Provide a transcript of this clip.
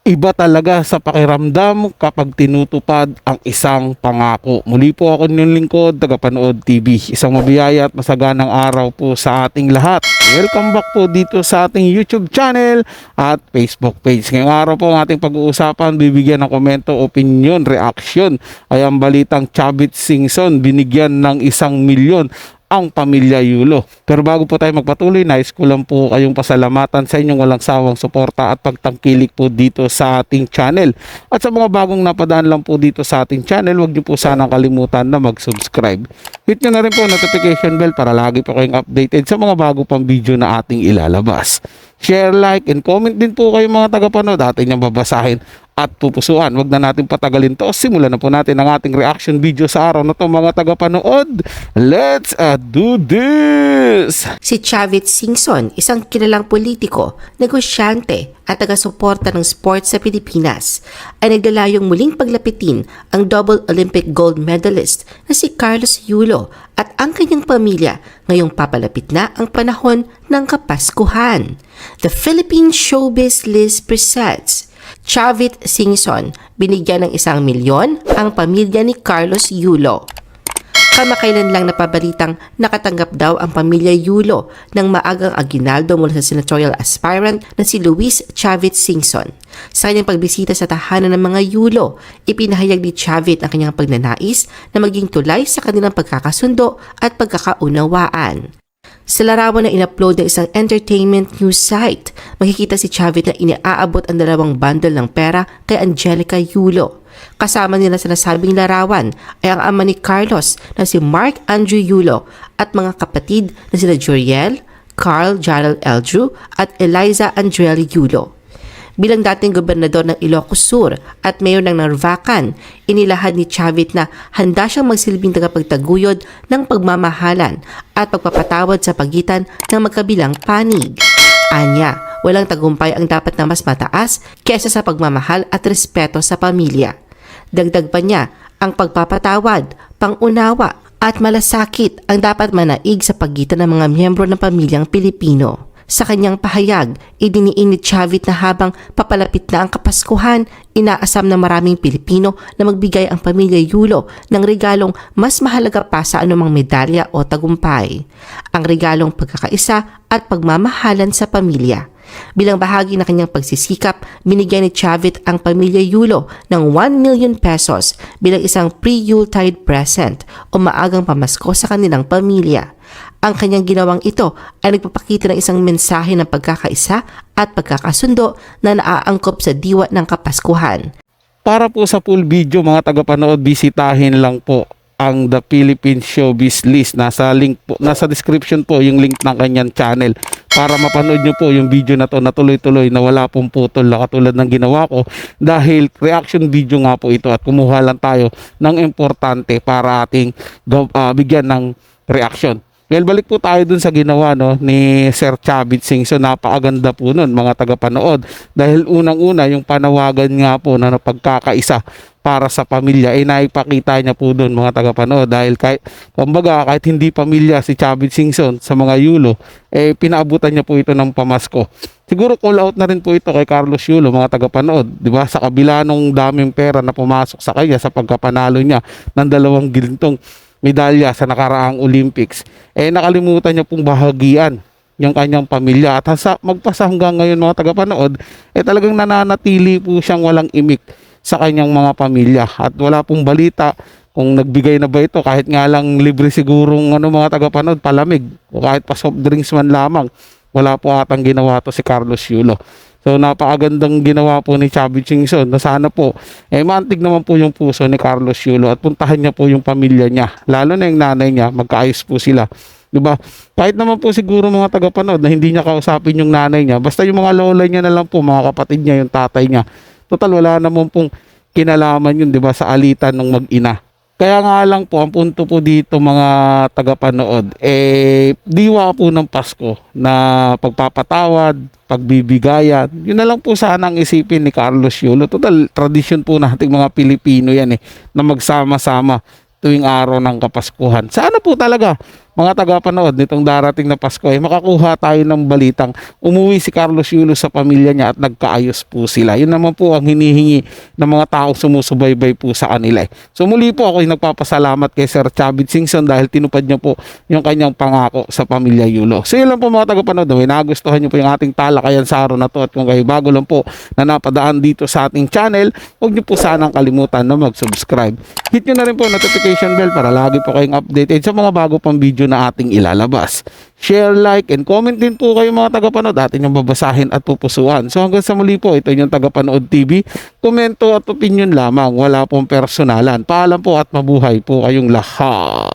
Iba talaga sa pakiramdam kapag tinutupad ang isang pangako. Muli po ako inyong lingkod, Tagapanood TV. Isang mabiyaya at masaganang araw po sa ating lahat. Welcome back po dito sa ating YouTube channel at Facebook page. Ngayong araw po ang ating pag-uusapan, bibigyan ng komento, opinion, reaction ay ang balitang Chavit Singson binigyan ng 1,000,000 ang pamilya Yulo. Pero bago po tayo magpatuloy, nais ko lang po kayong pasalamatan sa inyong walang sawang suporta at pagtangkilik po dito sa ating channel. At sa mga bagong napadaan lang po dito sa ating channel, huwag niyo po sanang kalimutan na mag-subscribe. Hit nyo na rin po notification bell para lagi po kayong updated sa mga bago pang video na ating ilalabas. Share, like, and comment din po kayo mga tagapanood. Atin niyang babasahin at pupusuan. Wag na natin patagalin to. Simulan na po natin ang ating reaction video sa araw na to mga tagapanood. Let's do this! Si Chavit Singson, isang kilalang politiko, negosyante at taga-suporta ng sports sa Pilipinas, ay naglalayong muling paglapitin ang double Olympic gold medalist na si Carlos Yulo at ang kanyang pamilya ngayong papalapit na ang panahon ng Kapaskuhan. The Philippine Showbiz List presents Chavit Singson, binigyan ng 1,000,000 ang pamilya ni Carlos Yulo. Kamakailan lang napabalitang nakatanggap daw ang pamilya Yulo ng maagang aginaldo mula sa senatorial aspirant na si Luis Chavit Singson. Sa kanyang pagbisita sa tahanan ng mga Yulo, ipinahayag ni Chavit ang kanyang pagnanais na maging tulay sa kanilang pagkakasundo at pagkakaunawaan. Sa larawan na in-upload ng isang entertainment news site, makikita si Chavit na iniaabot ang 2 bundle ng pera kay Angelica Yulo. Kasama nila sa nasabing larawan ay ang ama ni Carlos na si Mark Andrew Yulo at mga kapatid na sina Juriel, Carl Jarrell Eldrew at Eliza Andrea Yulo. Bilang dating gobernador ng Ilocos Sur at mayor ng Narvacan, inilahad ni Chavit na handa siyang magsilbing tagapagtaguyod ng pagmamahalan at pagpapatawad sa pagitan ng magkabilang panig. Anya, walang tagumpay ang dapat na mas mataas kesa sa pagmamahal at respeto sa pamilya. Dagdag pa niya, ang pagpapatawad, pangunawa at malasakit ang dapat manaig sa pagitan ng mga miyembro ng pamilyang Pilipino. Sa kanyang pahayag, idiniin ni Chavit na habang papalapit na ang Kapaskuhan, inaasam ng maraming Pilipino na magbigay ang pamilya Yulo ng regalong mas mahalaga pa sa anumang medalya o tagumpay. Ang regalong pagkakaisa at pagmamahalan sa pamilya. Bilang bahagi ng kanyang pagsisikap, binigyan ni Chavit ang pamilya Yulo ng 1,000,000 pesos bilang isang pre-Yuletide present o maagang pamasko sa kanilang pamilya. Ang kanyang ginawang ito ay nagpapakita ng isang mensahe ng pagkakaisa at pagkakasundo na naaangkop sa diwa ng Kapaskuhan. Para po sa full video mga tagapanood, bisitahin lang po ang The Philippine Showbiz List. Nasa link po, nasa description po yung link ng kanyang channel para mapanood nyo po yung video na to na tuloy-tuloy na wala pong putol na katulad ng ginawa ko dahil reaction video nga po ito at kumuha lang tayo ng importante para ating bigyan ng reaction. Well, balik po tayo dun sa ginawa ni Sir Chavit Singson. Napakaganda po nun mga tagapanood dahil unang-una yung panawagan nga po na pagkakaisa para sa pamilya ay naipakita niya po dun mga tagapanood dahil kahit hindi pamilya si Chavit Singson sa mga Yulo, pinaabutan niya po ito ng pamasko. Siguro call out na rin po ito kay Carlos Yulo mga tagapanood, di ba? Sa kabila nung daming pera na pumasok sa kanya sa pagkapanalo niya ng 2 gintong medalya sa nakaraang Olympics, nakalimutan niya pong bahagian yung kanyang pamilya at magpasa hanggang ngayon mga tagapanood, talagang nananatili po siyang walang imik sa kanyang mga pamilya at wala pong balita kung nagbigay na ba ito kahit nga lang libre sigurong mga tagapanood palamig o kahit pa soft drinks man lamang. Wala po atang ginawa to si Carlos Yulo. So napakagandang ginawa po ni Chavit Singson na sana po maantig naman po yung puso ni Carlos Yulo at puntahan niya po yung pamilya niya, lalo na yung nanay niya, magkaayos po sila, di ba? Kahit naman po siguro mga tagapanood na hindi niya kausapin yung nanay niya, basta yung mga lola niya na lang po, mga kapatid niya, yung tatay niya, total wala naman pong kinalaman yun, di ba, sa alitan ng mag-ina. Kaya nga lang po, ang punto po dito mga tagapanood, diwa po ng Pasko na pagpapatawad, pagbibigayan. Yun na lang po sana ang isipin ni Carlos Yulo. Total, tradisyon po nating mga Pilipino yan na magsama-sama tuwing araw ng Kapaskuhan. Sana po talaga mga tagapanood nitong darating na Pasko ay makakuha tayo ng balitang umuwi si Carlos Yulo sa pamilya niya at nagkaayos po sila. Yun naman po ang hinihingi ng mga taong sumusubaybay po sa kanila. So muli po ako ay nagpapasalamat kay Sir Chavit Singson dahil tinupad niya po yung kanyang pangako sa pamilya Yulo. So yun lang po mga tagapanood, may nagustuhan niyo po yung ating talakayan sa araw na to at kung kayo bago lang po na napadaan dito sa ating channel, huwag niyo po sanang kalimutan na mag-subscribe. Hit niyo na rin po notification bell para lagi po kayong updated sa mga bago pang video na ating ilalabas. Share, like, and comment din po kayo mga tagapanood. Atin yung babasahin at pupusuan. So hanggang sa muli po, ito yung Tagapanood TV. Komento at opinion lamang. Wala pong personalan. Paalam po at mabuhay po kayong lahat.